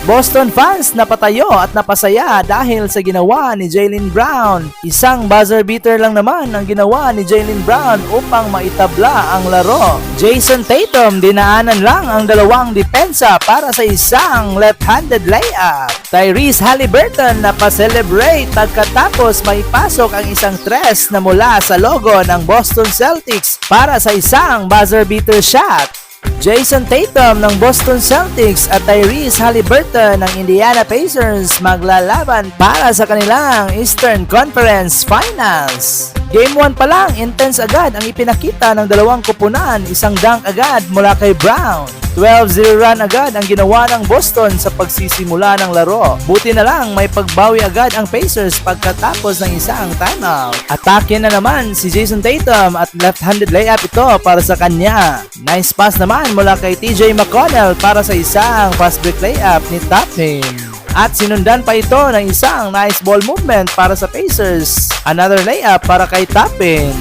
Boston fans napatayo at napasaya dahil sa ginawa ni Jaylen Brown. Isang buzzer beater lang naman ang ginawa ni Jaylen Brown upang maitabla ang laro. Jason Tatum dinaanan lang ang dalawang depensa para sa isang left-handed layup. Tyrese Haliburton napaselebrate pagkatapos maipasok ang isang tres na mula sa logo ng Boston Celtics para sa isang buzzer beater shot. Jason Tatum ng Boston Celtics at Tyrese Haliburton ng Indiana Pacers maglalaban para sa kanilang Eastern Conference Finals. Game 1 pa lang, intense agad ang ipinakita ng dalawang kupunan, isang dunk agad mula kay Brown. 12-0 run agad ang ginawa ng Boston sa pagsisimula ng laro. Buti na lang may pagbawi agad ang Pacers pagkatapos ng isang timeout. Atake na naman si Jason Tatum at left-handed layup ito para sa kanya. Nice pass naman mula kay TJ McConnell para sa isang fast break layup ni Tatum. At sinundan pa ito ng isang nice ball movement para sa Pacers. Another layup para kay Tatum.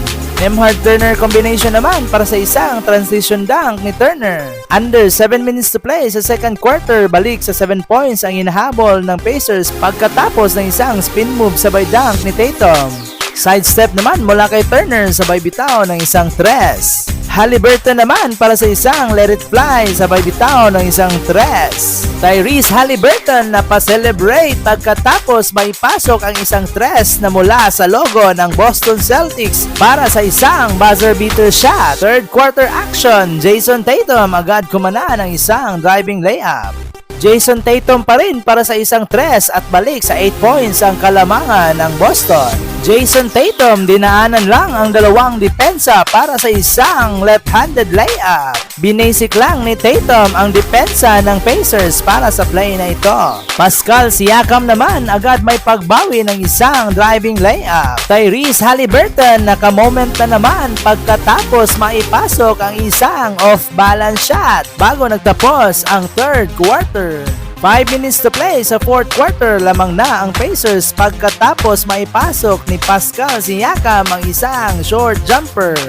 Nembhard-Turner combination naman para sa isang transition dunk ni Turner. Under 7 minutes to play sa second quarter, balik sa 7 points ang hinahabol ng Pacers pagkatapos ng isang spin move sabay dunk ni Tatum. Sidestep naman mula kay Turner sabay bitaw ng isang tres. Haliburton naman para sa isang let it fly sabay bitaw ng isang tres. Tyrese Haliburton na pa-celebrate pagkatapos maipasok ang isang tres na mula sa logo ng Boston Celtics para sa isang buzzer beater shot. Third quarter action, Jason Tatum agad kumana ng isang driving layup. Jason Tatum pa rin para sa isang tres at balik sa 8 points ang kalamangan ng Boston. Jason Tatum dinaanan lang ang dalawang depensa para sa isang left-handed layup. Binasic lang ni Tatum ang depensa ng Pacers para sa play na ito. Pascal Siakam naman agad may pagbawi ng isang driving layup. Tyrese Haliburton naka-moment na naman pagkatapos maipasok ang isang off-balance shot bago nagtapos ang third quarter. 5 minutes to play sa fourth quarter, lamang na ang Pacers pagkatapos maipasok ni Pascal Siakam ang isang short jumper.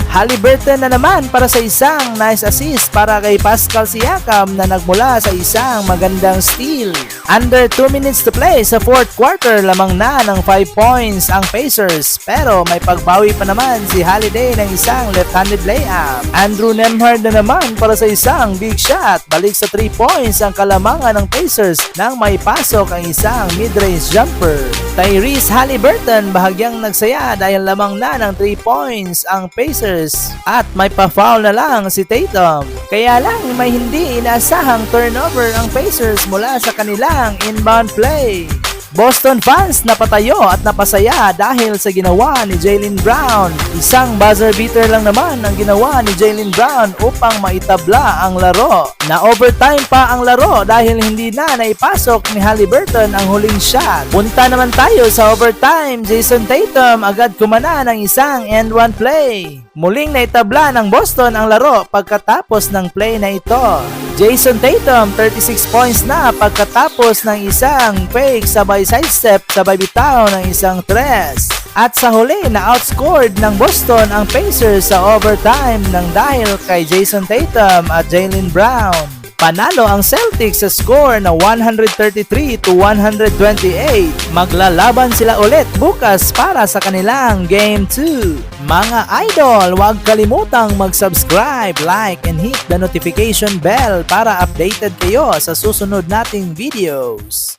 Haliburton na naman para sa isang nice assist para kay Pascal Siakam na nagmula sa isang magandang steal. Under 2 minutes to play sa fourth quarter, lamang na ng 5 points ang Pacers pero may pagbawi pa naman si Holiday ng isang left-handed layup. Andrew Nembhard na naman para sa isang big shot, balik sa 3 points ang kalamangan ng Pacers nang maipasok ang isang mid-range jumper. Tyrese Haliburton bahagyang nagsaya dahil lamang na ng 3 points ang Pacers at may pa-foul na lang si Tatum. Kaya lang may hindi inaasahang turnover ang Pacers mula sa kanilang inbound play. Boston fans napatayo at napasaya dahil sa ginawa ni Jaylen Brown. Isang buzzer beater lang naman ang ginawa ni Jaylen Brown upang maitabla ang laro. Na overtime pa ang laro dahil hindi na naipasok ni Haliburton ang huling shot. Punta naman tayo sa overtime. Jason Tatum agad kumana ng isang end one play. Muling naitabla ng Boston ang laro pagkatapos ng play na ito. Jason Tatum 36 points na pagkatapos ng isang fake sabay sidestep sabay bitaw ng isang tres. At sa huli na outscored ng Boston ang Pacers sa overtime ng dahil kay Jason Tatum at Jaylen Brown. Panalo ang Celtics sa score na 133-128. Maglalaban sila ulit bukas para sa kanilang Game 2. Mga idol, huwag kalimutang mag-subscribe, like, and hit the notification bell para updated kayo sa susunod nating videos.